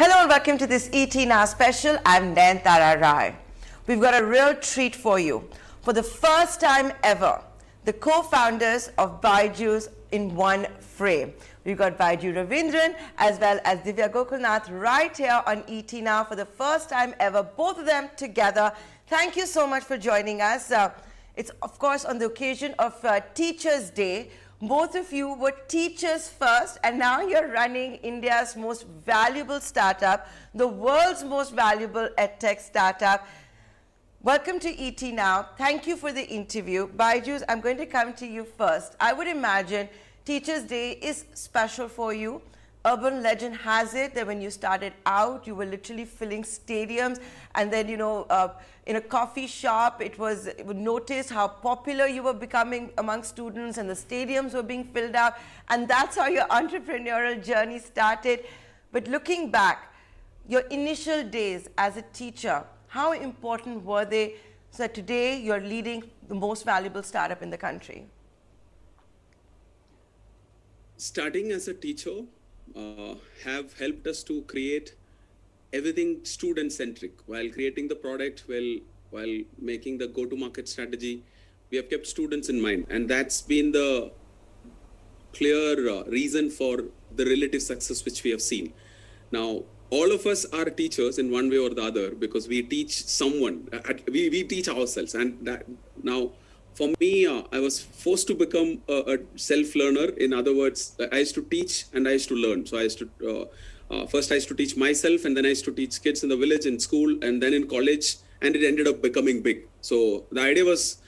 Hello and welcome to this ET Now special. I'm Nayantara. We've got a real treat for you. For the first time ever, the co-founders of Byju's in one frame. We've got Byju Raveendran as well as Divya Gokulnath right here on ET Now for the first time ever, both of them together. Thank you so much for joining us. It's of course on the occasion of Teachers' Day. Both of you were teachers first, and now you're running India's most valuable startup, the world's most valuable edtech startup. Welcome to ET Now. Thank you for the interview. Byju, I'm going to come to you first. I would imagine Teachers' Day is special for you. Urban legend has it that when you started out, you were literally filling stadiums, and then, in a coffee shop, it was noticed how popular you were becoming among students, and the stadiums were being filled out, and that's how your entrepreneurial journey started. But looking back, your initial days as a teacher, how important were they so that today you're leading the most valuable startup in the country? Starting as a teacher have helped us to create everything student-centric. While creating the product, while making the go-to-market strategy, we have kept students in mind. And that's been the clear reason for the relative success which we have seen. Now, all of us are teachers in one way or the other because we teach someone, we teach ourselves. And that now, for me, I was forced to become a self-learner. In other words, I used to teach and I used to learn. So I used to, first I used to teach myself, and then I used to teach kids in the village, in school, and then in college, and it ended up becoming big. So the idea was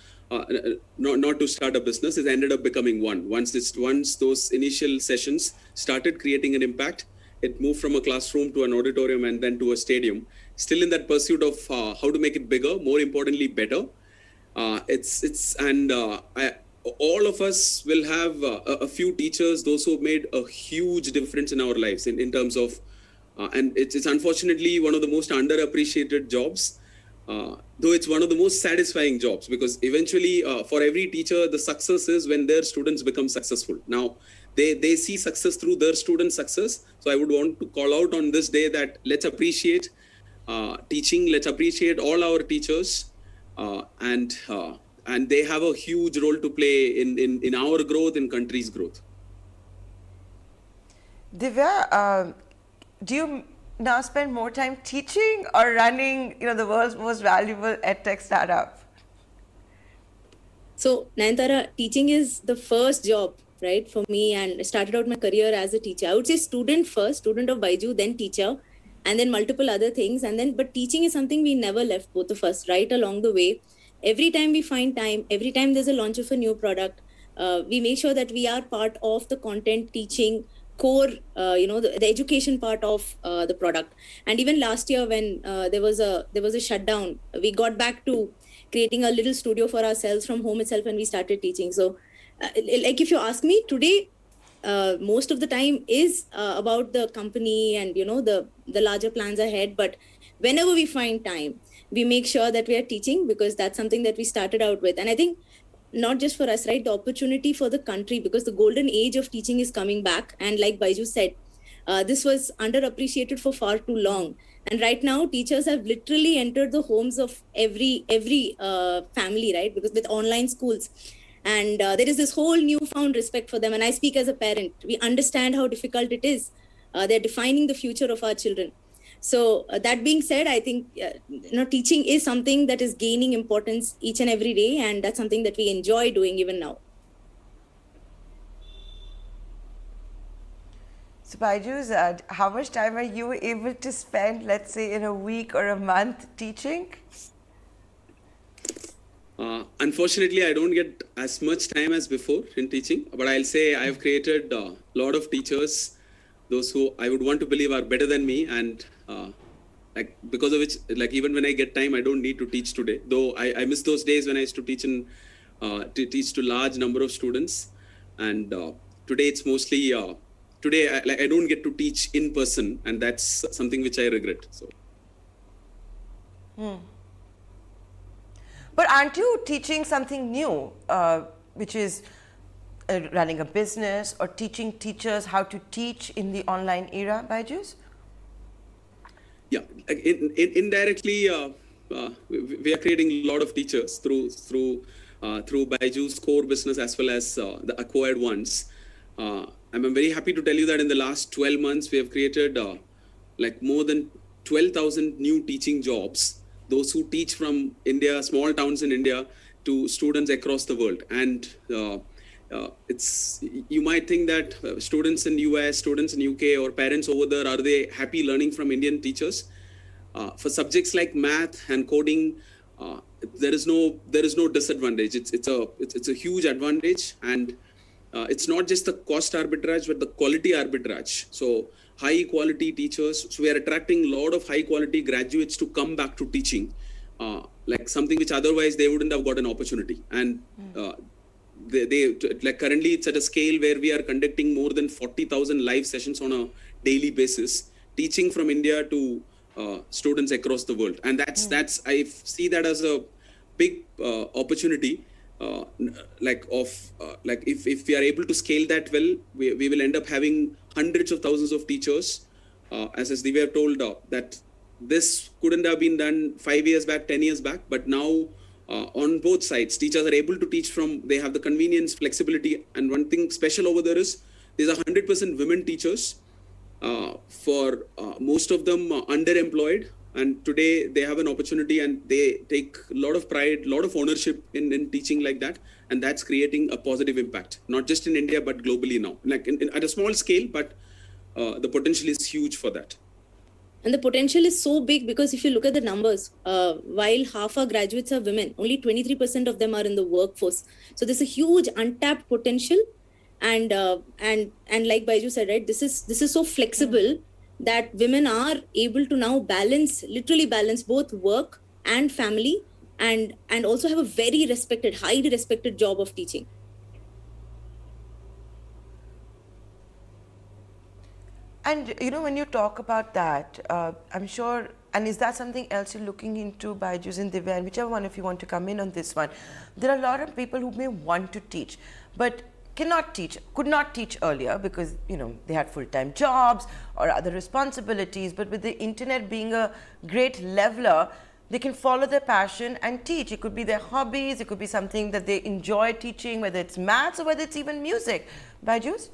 not to start a business, it ended up becoming one. Once those initial sessions started creating an impact, it moved from a classroom to an auditorium and then to a stadium. Still in that pursuit of how to make it bigger, more importantly, better. All of us will have a few teachers, those who made a huge difference in our lives in terms of, and it's unfortunately one of the most underappreciated jobs, though it's one of the most satisfying jobs, because eventually for every teacher, the success is when their students become successful. Now, they see success through their student success. So I would want to call out on this day that let's appreciate teaching, let's appreciate all our teachers. And they have a huge role to play in our growth, in country's growth. Divya, do you now spend more time teaching or running, the world's most valuable edtech startup? So, Nayantara, teaching is the first job, right, for me, and I started out my career as a teacher. I would say student first, student of Byju, then teacher, and then multiple other things. But teaching is something we never left, both of us, right along the way. Every time we find time, every time there's a launch of a new product, we make sure that we are part of the content teaching core, the education part of the product. And even last year when there was a shutdown, we got back to creating a little studio for ourselves from home itself, and we started teaching. So if you ask me today, most of the time is about the company and the larger plans ahead. But whenever we find time, we make sure that we are teaching, because that's something that we started out with. And I think not just for us, right, the opportunity for the country, because the golden age of teaching is coming back. And like Byju said, this was underappreciated for far too long. And right now, teachers have literally entered the homes of every family, right, because with online schools. And there is this whole newfound respect for them. And I speak as a parent. We understand how difficult it is. They're defining the future of our children. So that being said, I think teaching is something that is gaining importance each and every day, and that's something that we enjoy doing even now. So Byju, how much time are you able to spend, let's say, in a week or a month teaching? Unfortunately, I don't get as much time as before in teaching, but I'll say I've created a lot of teachers, those who I would want to believe are better than me, and because of which, even when I get time, I don't need to teach today. Though I miss those days when I used to teach to large number of students, and today it's mostly today I don't get to teach in person, and that's something which I regret. So. But aren't you teaching something new, which is running a business or teaching teachers how to teach in the online era, Byju? Yeah, indirectly, we are creating a lot of teachers through Byju's core business as well as the acquired ones. I'm very happy to tell you that in the last 12 months, we have created like more than 12,000 new teaching jobs. Those who teach from India, small towns in India, to students across the world. And it's, you might think that students in US, students in UK, or parents over there, are they happy learning from Indian teachers? For subjects like math and coding, there is no disadvantage. It's a huge advantage, and it's not just the cost arbitrage, but the quality arbitrage. So high quality teachers. So we are attracting a lot of high quality graduates to come back to teaching, like something which otherwise they wouldn't have got an opportunity. And they like currently it's at a scale where we are conducting more than 40,000 live sessions on a daily basis, teaching from India to students across the world. And that's I see that as a big opportunity. Like if we are able to scale that well, we will end up having hundreds of thousands of teachers. As Divya told, that this couldn't have been done 5 years back, 10 years back, but now on both sides, teachers are able to teach from, they have the convenience, flexibility. And one thing special over there is there's 100% women teachers, for most of them underemployed. And today they have an opportunity and they take a lot of pride, a lot of ownership in teaching like that. And that's creating a positive impact, not just in India, but globally now, like at a small scale, but the potential is huge for that. And the potential is so big because if you look at the numbers, while half our graduates are women, only 23% of them are in the workforce. So there's a huge untapped potential. And like Byju said, right, this is so flexible that women are able to now literally balance both work and family, and also have a very highly respected job of teaching. And when you talk about that, I'm sure, and is that something else you're looking into, Byju's and Divya, and whichever one of you want to come in on this one? There are a lot of people who may want to teach, but could not teach earlier because they had full-time jobs or other responsibilities. But with the internet being a great leveler, they can follow their passion and teach. It could be their hobbies, it could be something that they enjoy teaching, whether it's maths or whether it's even music. Byju's?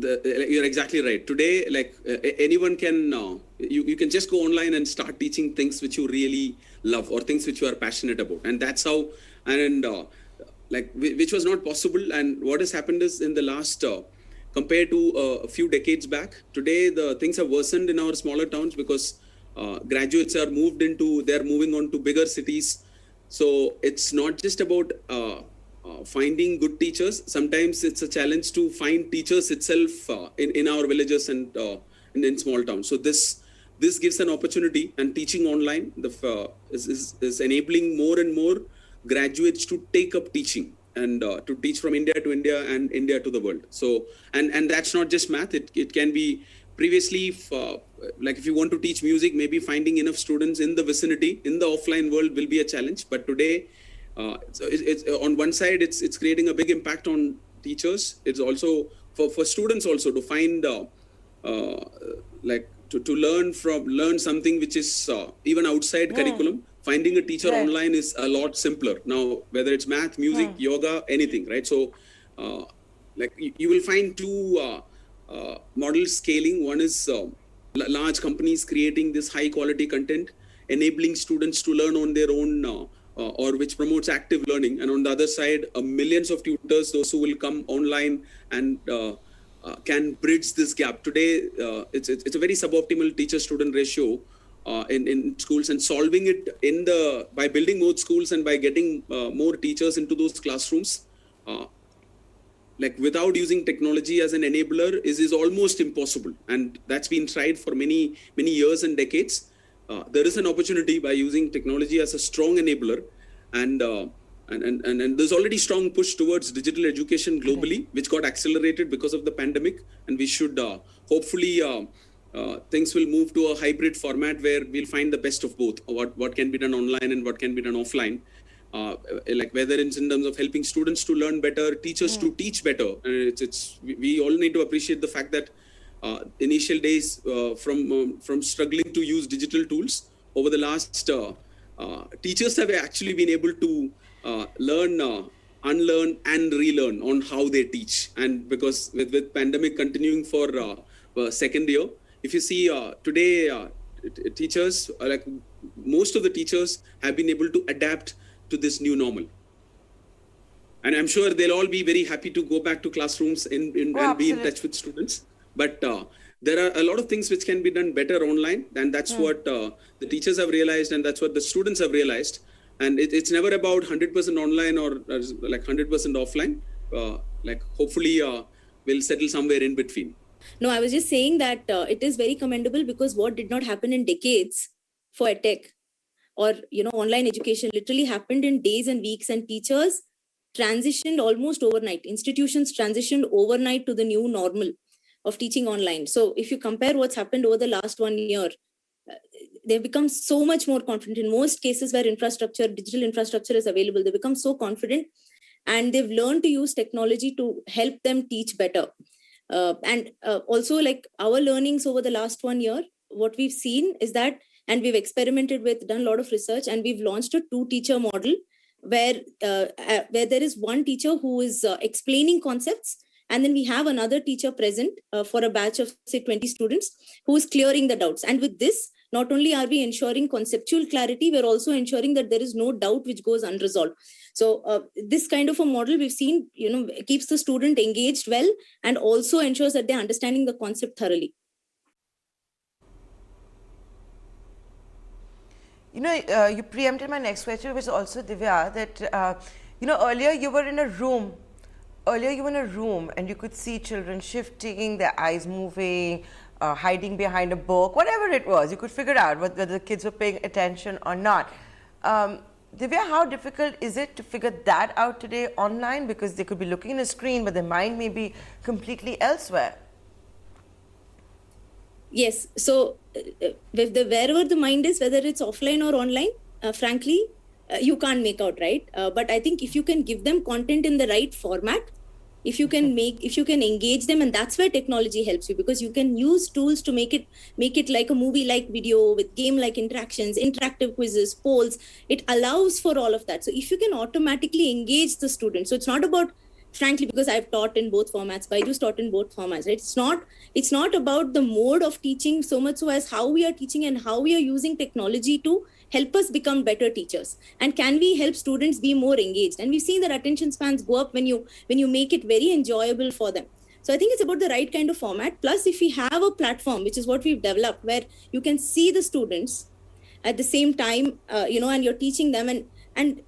You're exactly right. Today, like anyone can, you can just go online and start teaching things which you really love or things which you are passionate about. And that's how, which was not possible. And what has happened is in the last, compared to a few decades back, today the things have worsened in our smaller towns because graduates are they're moving on to bigger cities. So it's not just about finding good teachers. Sometimes it's a challenge to find teachers itself in our villages and in small towns. So this gives an opportunity, and teaching online is enabling more and more graduates to take up teaching and to teach from India to India and India to the world. So and that's not just math. It can be previously like if you want to teach music, maybe finding enough students in the vicinity in the offline world will be a challenge. But today, so it's on one side, it's creating a big impact on teachers. It's also for students also to find to learn something which is even outside curriculum. Finding a teacher online is a lot simpler now, whether it's math, music, yoga, anything, right? So like you will find two models scaling. One is large companies creating this high quality content, enabling students to learn on their own, or which promotes active learning. And on the other side, millions of tutors, those who will come online and can bridge this gap. Today, it's a very suboptimal teacher-student ratio in schools, and solving it by building more schools and by getting more teachers into those classrooms, like without using technology as an enabler is almost impossible. And that's been tried for many years and decades. There is an opportunity by using technology as a strong enabler, and there's already strong push towards digital education globally, which got accelerated because of the pandemic. And we should hopefully things will move to a hybrid format where we'll find the best of both, what can be done online and what can be done offline. Like whether it's in terms of helping students to learn better, teachers to teach better. And we all need to appreciate the fact that initial days from struggling to use digital tools. Over the last, teachers have actually been able to learn, unlearn and relearn on how they teach. And because with pandemic continuing for second year, if you see today, teachers, like most of the teachers have been able to adapt to this new normal. And I'm sure they'll all be very happy to go back to classrooms and be in touch with students. But there are a lot of things which can be done better online. And that's what the teachers have realized, and that's what the students have realized. And it's never about 100% online or like 100% offline. Like hopefully we'll settle somewhere in between. No, I was just saying that it is very commendable, because what did not happen in decades for edtech or online education literally happened in days and weeks, and teachers transitioned almost overnight. Institutions transitioned overnight to the new normal of teaching online. So if you compare what's happened over the last 1 year, they've become so much more confident. In most cases where digital infrastructure is available, they become so confident, and they've learned to use technology to help them teach better. And also, like our learnings over the last 1 year, what we've seen is that, and we've experimented with, done a lot of research, and we've launched a 2-teacher model where there is one teacher who is explaining concepts, and then we have another teacher present for a batch of say 20 students who is clearing the doubts. And with this, not only are we ensuring conceptual clarity, we're also ensuring that there is no doubt which goes unresolved. So this kind of a model we've seen, keeps the student engaged well, and also ensures that they're understanding the concept thoroughly. You preempted my next question, which is also, Divya, that, earlier you were in a room. And you could see children shifting, their eyes moving, hiding behind a book, whatever it was. You could figure out whether the kids were paying attention or not. Divya, how difficult is it to figure that out today online? Because they could be looking at a screen, but their mind may be completely elsewhere. Yes. So wherever the mind is, whether it's offline or online, frankly, you can't make out, right? But I think if you can give them content in the right format, if you can engage them, and that's where technology helps you, because you can use tools to make it like a movie-like video with game-like interactions, interactive quizzes, polls. It allows for all of that. So if you can automatically engage the student, so it's not about, frankly, because I've taught in both formats, Byju's taught in both formats, right? It's not about the mode of teaching so much so as how we are teaching and how we are using technology to help us become better teachers. And can we help students be more engaged? And we've seen that attention spans go up when you make it very enjoyable for them. So I think it's about the right kind of format. Plus, if we have a platform, which is what we've developed, where you can see the students at the same time, and you're teaching them, and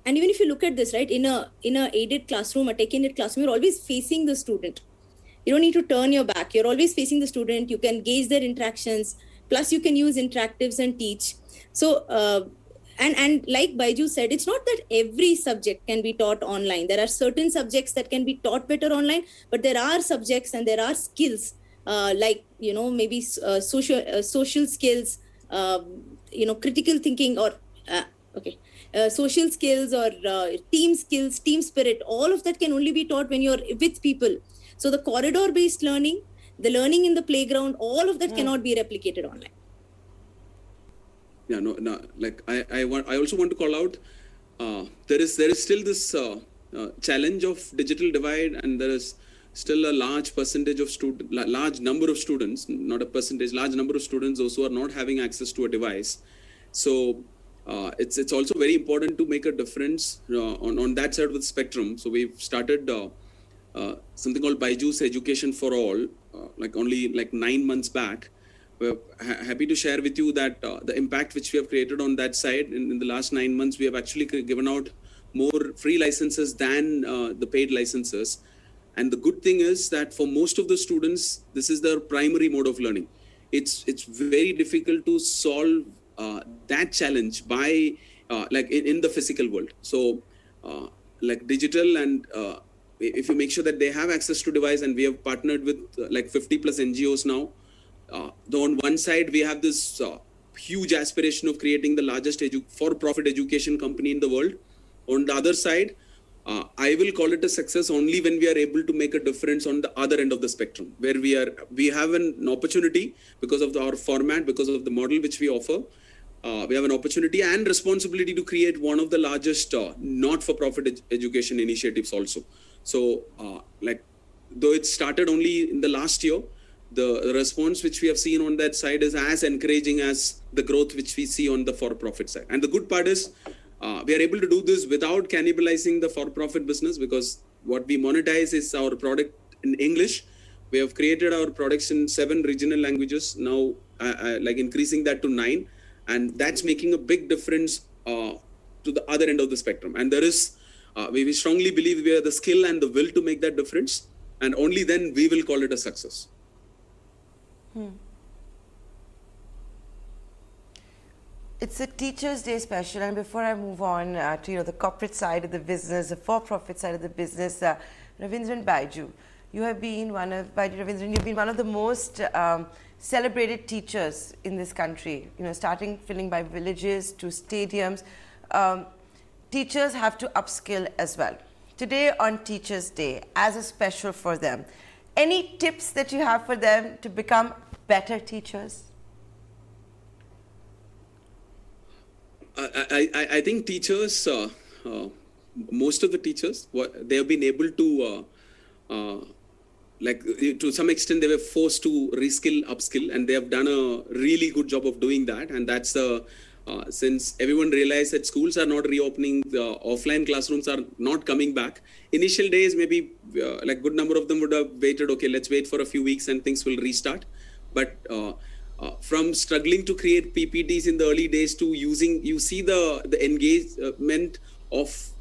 even if you look at this, right, in a aided classroom, a tech-aided classroom, you're always facing the student. You don't need to turn your back. You're always facing the student. You can gauge their interactions. Plus, you can use interactives and teach. So, and like Byju said, it's not that every subject can be taught online. There are certain subjects that can be taught better online, but there are subjects and there are skills like, maybe social skills, critical thinking, or social skills, or team skills, team spirit. All of that can only be taught when you're with people. So the corridor-based learning, the learning in the playground, all of that cannot be replicated online. Yeah, no. Like I also want to call out, there is still this challenge of digital divide, and there is still a large percentage of large number of students, not a percentage, large number of students also are not having access to a device. So it's also very important to make a difference on that side of the spectrum. So we've started something called Byju's Education for All, only 9 months back. We're happy to share with you that the impact which we have created on that side in the last 9 months, we have actually given out more free licenses than the paid licenses. And the good thing is that for most of the students, this is their primary mode of learning. It's very difficult to solve that challenge by in the physical world. So digital, and if you make sure that they have access to device, and we have partnered with 50 plus NGOs now. Though on one side, we have this huge aspiration of creating the largest for-profit education company in the world. On the other side, I will call it a success only when we are able to make a difference on the other end of the spectrum, where we have an opportunity because of our format, because of the model which we offer. We have an opportunity and responsibility to create one of the largest not-for-profit education initiatives also. So, though it started only in the last year, the response which we have seen on that side is as encouraging as the growth which we see on the for-profit side. And the good part is we are able to do this without cannibalizing the for-profit business, because what we monetize is our product in English. We have created our products in 7 regional languages, now increasing that to 9. And that's making a big difference to the other end of the spectrum. And there is, we strongly believe we have the skill and the will to make that difference. And only then we will call it a success. It's a Teachers' Day special, and before I move on to the corporate side of the business, the for-profit side of the business, Raveendran Byju, you have been one of the most celebrated teachers in this country. Starting filling by villages to stadiums, teachers have to upskill as well. Today on Teachers' Day, as a special for them, any tips that you have for them to become better teachers? I think teachers, most of the teachers, they have been able to, to some extent, they were forced to reskill, upskill, and they have done a really good job of doing that. And that's since everyone realized that schools are not reopening, the offline classrooms are not coming back. Initial days, maybe good number of them would have waited, okay, let's wait for a few weeks and things will restart. But from struggling to create PPTs in the early days to using, you see the engagement of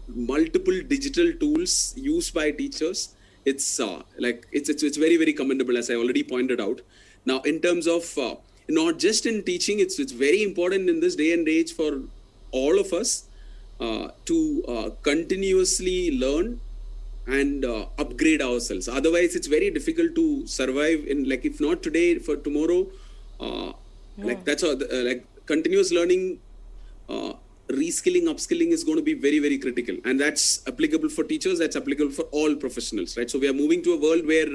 multiple digital tools used by teachers. It's very, very commendable, as I already pointed out. Now, in terms of not just in teaching, it's very important in this day and age for all of us to continuously learn and upgrade ourselves. Otherwise, it's very difficult to survive in, if not today, for tomorrow. That's all. Continuous learning, reskilling, upskilling is going to be very, very critical, and that's applicable for teachers. That's applicable for all professionals, right? So we are moving to a world where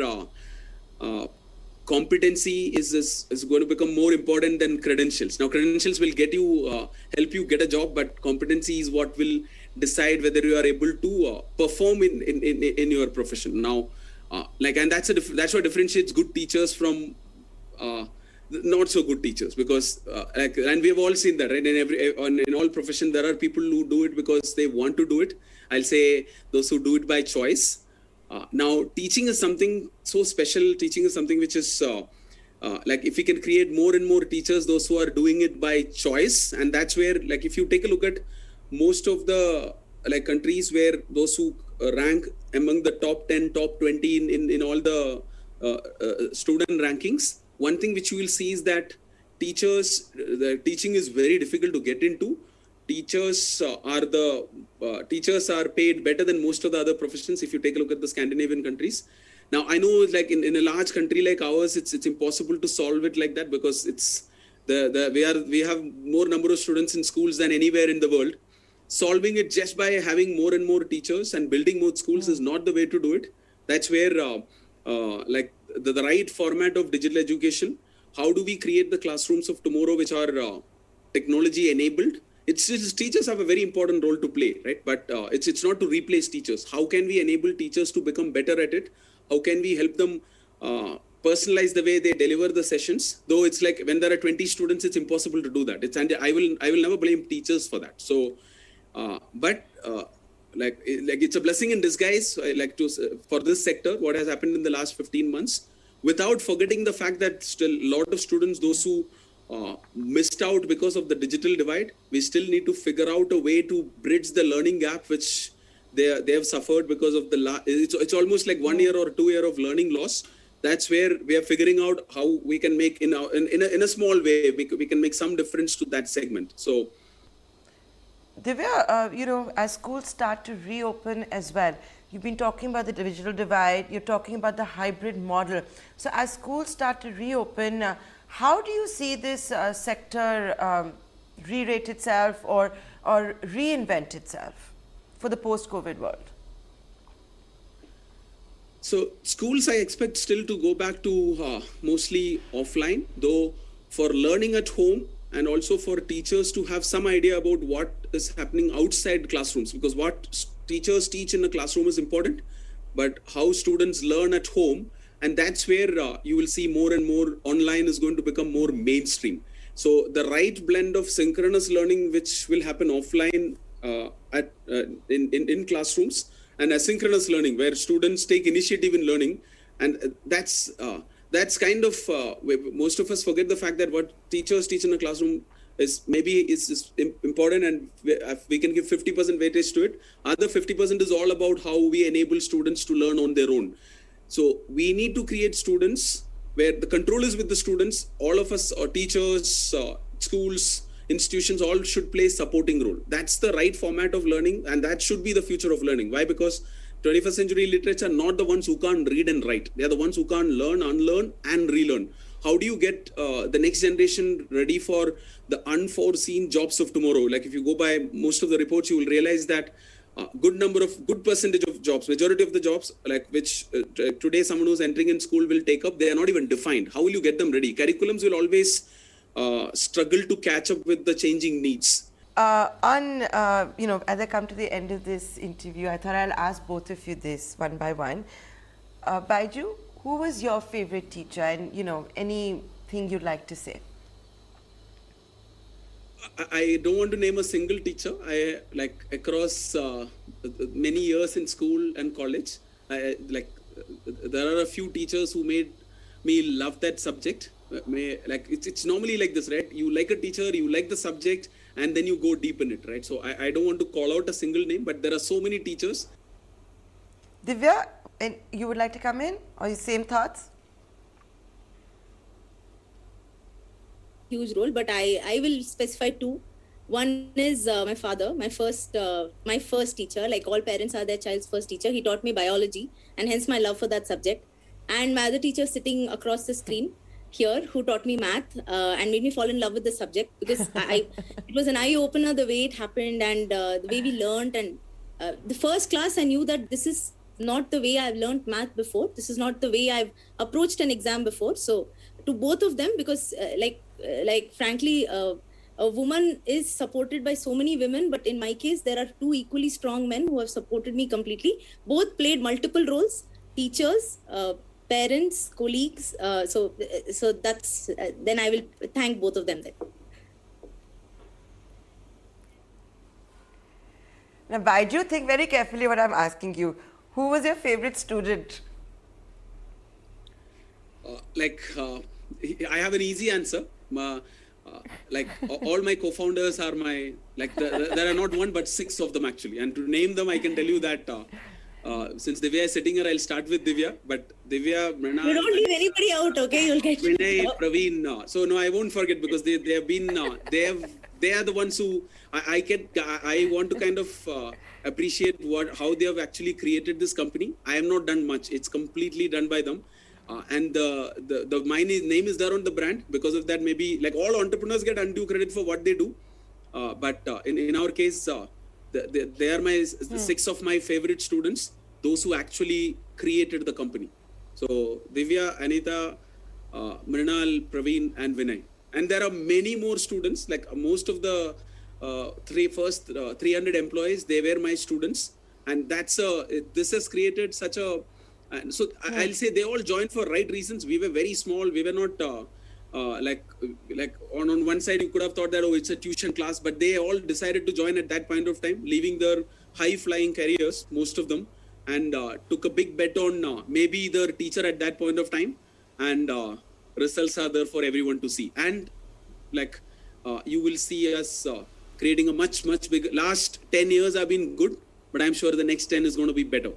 competency is going to become more important than credentials. Now, credentials will get you help you get a job, but competency is what will decide whether you are able to perform in your profession. Now, and that's what differentiates good teachers from not so good teachers, because and we have all seen that, right? In all profession, there are people who do it because they want to do it. I'll say those who do it by choice. Now, teaching is something so special. Teaching is something which is if we can create more and more teachers, those who are doing it by choice, and that's where, if you take a look at most of the countries where those who rank among the top 10, top 20 in all the student rankings, one thing which you will see is that the teaching is very difficult to get into. Teachers are paid better than most of the other professions. If you take a look at the Scandinavian countries, now I know in a large country like ours, it's impossible to solve it like that, because it's we have more number of students in schools than anywhere in the world. Solving it just by having more and more teachers and building more schools is not the way to do it. That's where the right format of digital education. How do we create the classrooms of tomorrow which are technology enabled? Teachers have a very important role to play, right? But it's not to replace teachers. How can we enable teachers to become better at it? How can we help them personalize the way they deliver the sessions? Though it's when there are 20 students, it's impossible to do that. And I will never blame teachers for that. So, it's a blessing in disguise, for this sector, what has happened in the last 15 months, without forgetting the fact that still a lot of students, those who missed out because of the digital divide, we still need to figure out a way to bridge the learning gap which they have suffered because of it's almost like 1 year or 2 year of learning loss. That's where we are figuring out how we can make in a small way, we can make some difference to that segment. So Divya, as schools start to reopen as well, you've been talking about the digital divide, you're talking about the hybrid model. So as schools start to reopen, how do you see this sector re-rate itself or reinvent itself? for the post-COVID world? So schools, I expect still to go back to mostly offline, though for learning at home and also for teachers to have some idea about what is happening outside classrooms, because what teachers teach in the classroom is important, but how students learn at home, and that's where you will see more and more online is going to become more mainstream. So the right blend of synchronous learning, which will happen offline in classrooms, and asynchronous learning, where students take initiative in learning, and that's kind of most of us forget the fact that what teachers teach in a classroom is important, and we can give 50% weightage to it. Other 50% is all about how we enable students to learn on their own. So we need to create students where the control is with the students. All of us, or teachers, schools, institutions, all should play supporting role. That's the right format of learning, and that should be the future of learning. Why? Because 21st century literates are not the ones who can't read and write. They are the ones who can't learn, unlearn, and relearn. How do you get the next generation ready for the unforeseen jobs of tomorrow? Like if you go by most of the reports, you will realize that good percentage of jobs, majority of the jobs, like which today someone who's entering in school will take up, they are not even defined. How will you get them ready? Curriculums will always struggle to catch up with the changing needs. As I come to the end of this interview, I thought I'll ask both of you this one by one. Byju, who was your favorite teacher, and anything you'd like to say? I don't want to name a single teacher. I across many years in school and college, there are a few teachers who made me love that subject. It's normally like this, right? You like a teacher, you like the subject, and then you go deep in it, right? So I don't want to call out a single name, but there are so many teachers. Divya, and you would like to come in, or the same thoughts? Huge role, but I will specify two. One is my father, my first teacher. Like all parents are their child's first teacher. He taught me biology, and hence my love for that subject. And my other teacher sitting across the screen here, who taught me math and made me fall in love with the subject, because it was an eye opener the way it happened, and the way we learned. And the first class, I knew that this is not the way I've learned math before. This is not the way I've approached an exam before. So to both of them, because frankly, a woman is supported by so many women, but in my case, there are two equally strong men who have supported me completely. Both played multiple roles: teachers, parents, colleagues. So that's then I will thank both of them then. Now, Byju, think very carefully what I'm asking you. Who was your favorite student? I have an easy answer. All my co-founders are my, there are not one but 6 of them actually. And to name them, I can tell you that since Divya is sitting here, I'll start with Divya. But Divya, Mrina, you don't leave anybody out, okay? You'll get Vinay, Praveen. So no, I won't forget, because they have been, they are the ones who I want to kind of appreciate how they have actually created this company. I have not done much. It's completely done by them. And my name is there on the brand. Because of that, maybe like all entrepreneurs get undue credit for what they do. But in our case, they are the 6 of my favorite students, those who actually created the company. So Divya, Anita, Mrinal, Praveen, and Vinay. And there are many more students, like most of the 300 employees, they were my students. And this has created such a, I'll say they all joined for right reasons. We were very small. We were not on one side, you could have thought that, it's a tuition class, but they all decided to join at that point of time, leaving their high flying careers, most of them, and took a big bet on maybe their teacher at that point of time. And results are there for everyone to see. And you will see us creating a much, much bigger. Last 10 years have been good, but I'm sure the next 10 is going to be better.